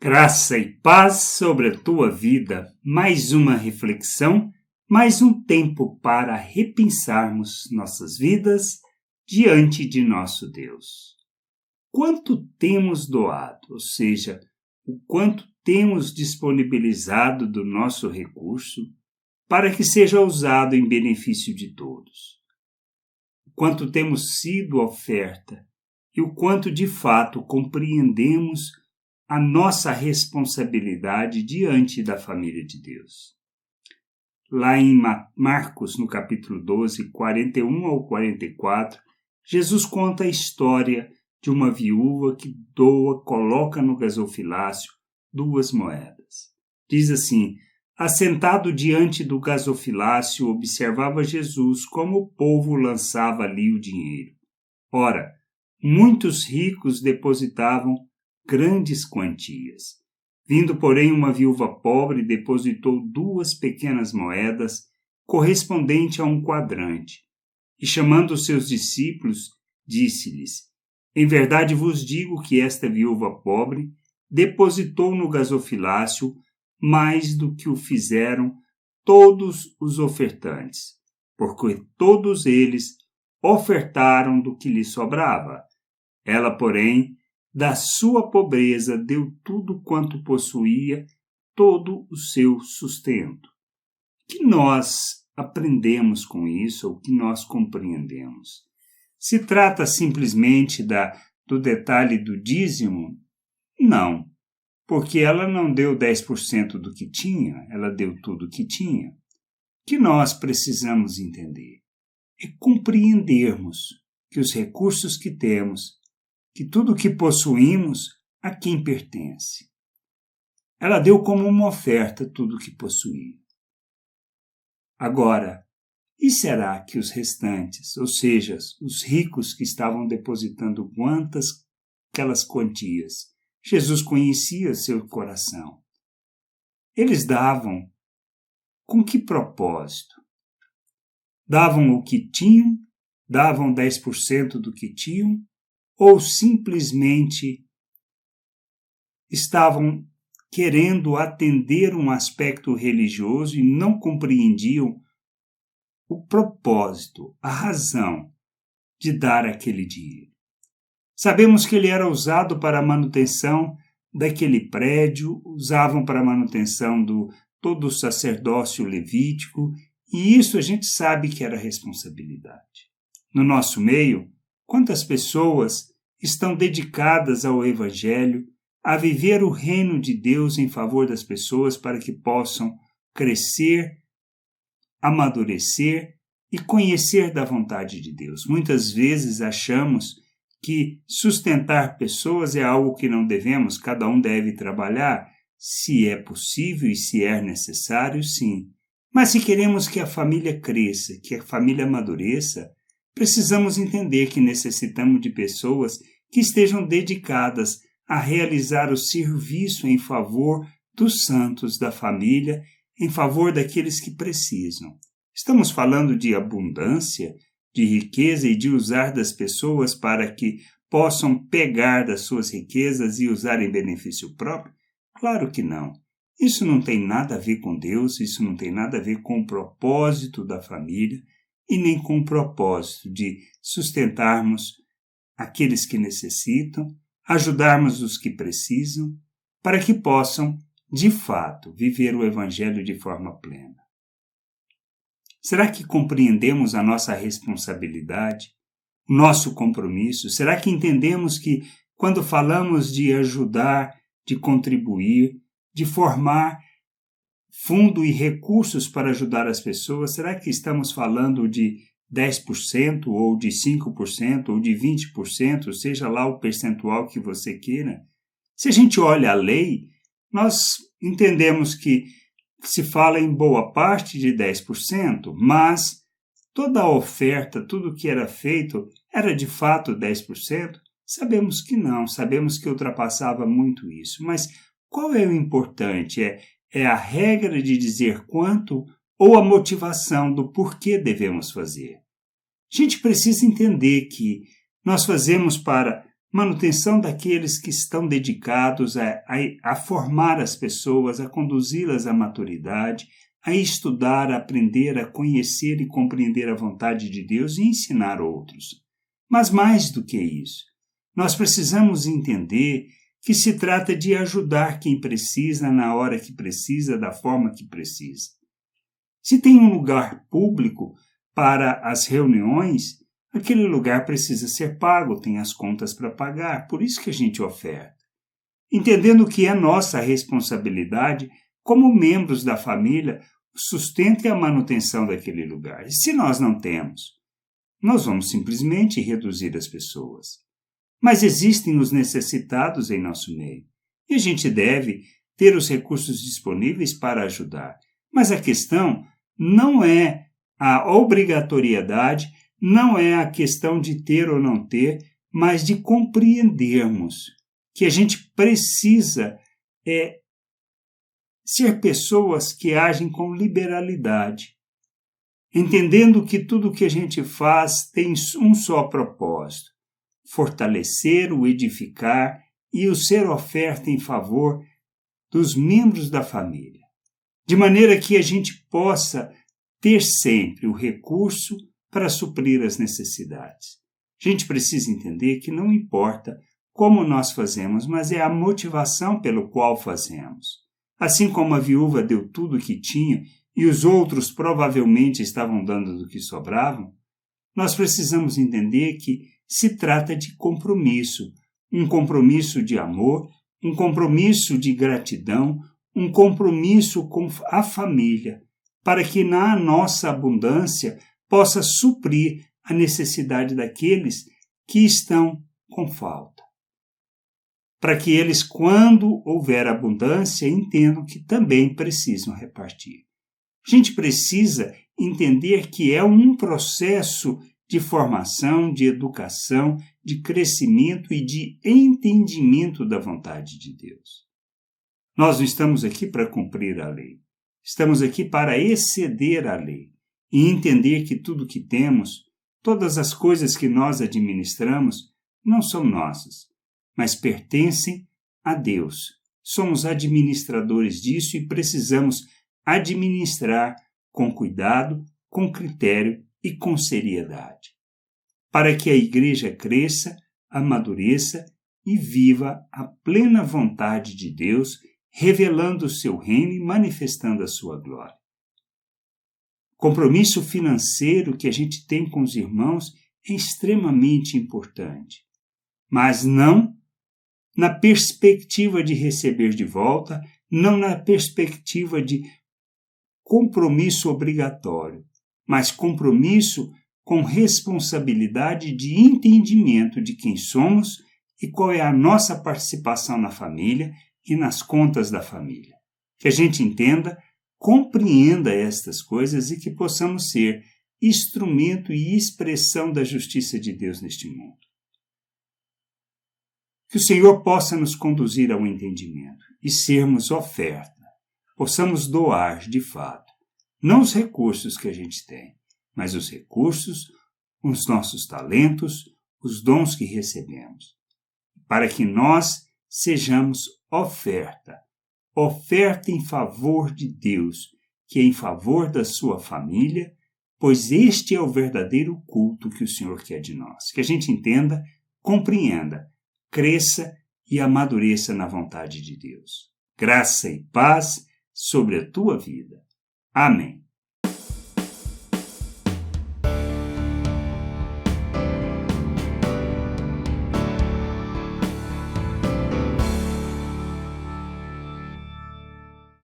Graça e paz sobre a tua vida, mais uma reflexão, mais um tempo para repensarmos nossas vidas diante de nosso Deus. Quanto temos doado, ou seja, o quanto temos disponibilizado do nosso recurso para que seja usado em benefício de todos. O quanto temos sido oferta e o quanto de fato compreendemos a nossa responsabilidade diante da família de Deus. Lá em Marcos, no capítulo 12, 41 ao 44, Jesus conta a história de uma viúva que coloca no gasofilácio 2 moedas. Diz assim: assentado diante do gasofilácio, observava Jesus como o povo lançava ali o dinheiro. Ora, muitos ricos depositavam grandes quantias. Vindo, porém, uma viúva pobre, depositou 2 pequenas moedas, correspondente a um quadrante. E chamando os seus discípulos, disse-lhes: em verdade vos digo que esta viúva pobre depositou no gasofilácio mais do que o fizeram todos os ofertantes, porque todos eles ofertaram do que lhe sobrava. Ela, porém, da sua pobreza deu tudo quanto possuía, todo o seu sustento. O que nós aprendemos com isso, ou o que nós compreendemos? Se trata simplesmente do detalhe do dízimo? Não, porque ela não deu 10% do que tinha, ela deu tudo o que tinha. O que nós precisamos entender é compreendermos que os recursos que temos, que tudo o que possuímos, a quem pertence. Ela deu como uma oferta tudo o que possuía. Agora, e será que os restantes, ou seja, os ricos que estavam depositando aquelas quantias, Jesus conhecia seu coração. Eles davam com que propósito? Davam o que tinham? Davam 10% do que tinham? Ou simplesmente estavam querendo atender um aspecto religioso e não compreendiam o propósito, a razão de dar aquele dinheiro? Sabemos que ele era usado para a manutenção daquele prédio, usavam para a manutenção do todo o sacerdócio levítico, e isso a gente sabe que era responsabilidade. No nosso meio, quantas pessoas estão dedicadas ao Evangelho, a viver o reino de Deus em favor das pessoas para que possam crescer, amadurecer e conhecer da vontade de Deus. Muitas vezes achamos que sustentar pessoas é algo que não devemos, cada um deve trabalhar, se é possível e se é necessário, sim. Mas se queremos que a família cresça, que a família amadureça, precisamos entender que necessitamos de pessoas que estejam dedicadas a realizar o serviço em favor dos santos da família, em favor daqueles que precisam. Estamos falando de abundância, de riqueza e de usar das pessoas para que possam pegar das suas riquezas e usar em benefício próprio? Claro que não. Isso não tem nada a ver com Deus, isso não tem nada a ver com o propósito da família e nem com o propósito de sustentarmos aqueles que necessitam, ajudarmos os que precisam, para que possam, de fato, viver o Evangelho de forma plena. Será que compreendemos a nossa responsabilidade, o nosso compromisso? Será que entendemos que, quando falamos de ajudar, de contribuir, de formar fundo e recursos para ajudar as pessoas, será que estamos falando de 10% ou de 5% ou de 20%, seja lá o percentual que você queira? Se a gente olha a lei, nós entendemos que se fala em boa parte de 10%, mas toda a oferta, tudo o que era feito, era de fato 10%? Sabemos que não, sabemos que ultrapassava muito isso, mas qual é o importante? É a regra de dizer quanto ou a motivação do porquê devemos fazer? A gente precisa entender que nós fazemos para manutenção daqueles que estão dedicados a formar as pessoas, a conduzi-las à maturidade, a estudar, a aprender, a conhecer e compreender a vontade de Deus e ensinar outros. Mas mais do que isso, nós precisamos entender que se trata de ajudar quem precisa, na hora que precisa, da forma que precisa. Se tem um lugar público para as reuniões, aquele lugar precisa ser pago, tem as contas para pagar, por isso que a gente oferta. Entendendo que é nossa responsabilidade, como membros da família, o sustento e a manutenção daquele lugar. E se nós não temos, nós vamos simplesmente reduzir as pessoas. Mas existem os necessitados em nosso meio, e a gente deve ter os recursos disponíveis para ajudar. Mas a questão não é a obrigatoriedade, não é a questão de ter ou não ter, mas de compreendermos que a gente precisa ser pessoas que agem com liberalidade, entendendo que tudo que a gente faz tem um só propósito: fortalecer, o edificar e o ser oferta em favor dos membros da família, de maneira que a gente possa ter sempre o recurso para suprir as necessidades. A gente precisa entender que não importa como nós fazemos, mas é a motivação pelo qual fazemos. Assim como a viúva deu tudo o que tinha e os outros provavelmente estavam dando do que sobravam, nós precisamos entender que se trata de compromisso, um compromisso de amor, um compromisso de gratidão, um compromisso com a família, para que na nossa abundância possa suprir a necessidade daqueles que estão com falta. Para que eles, quando houver abundância, entendam que também precisam repartir. A gente precisa entender que é um processo de formação, de educação, de crescimento e de entendimento da vontade de Deus. Nós não estamos aqui para cumprir a lei. Estamos aqui para exceder a lei e entender que tudo que temos, todas as coisas que nós administramos, não são nossas, mas pertencem a Deus. Somos administradores disso e precisamos administrar com cuidado, com critério e com seriedade, para que a igreja cresça, amadureça e viva a plena vontade de Deus, revelando o seu reino e manifestando a sua glória. Compromisso financeiro que a gente tem com os irmãos é extremamente importante, mas não na perspectiva de receber de volta, não na perspectiva de compromisso obrigatório, mas compromisso com responsabilidade de entendimento de quem somos e qual é a nossa participação na família e nas contas da família. Que a gente entenda, compreenda estas coisas e que possamos ser instrumento e expressão da justiça de Deus neste mundo. Que o Senhor possa nos conduzir ao entendimento e sermos oferta, possamos doar de fato, não os recursos que a gente tem, mas os recursos, os nossos talentos, os dons que recebemos, para que nós sejamos oferta em favor de Deus, que é em favor da sua família, pois este é o verdadeiro culto que o Senhor quer de nós. Que a gente entenda, compreenda, cresça e amadureça na vontade de Deus. Graça e paz sobre a tua vida. Amém.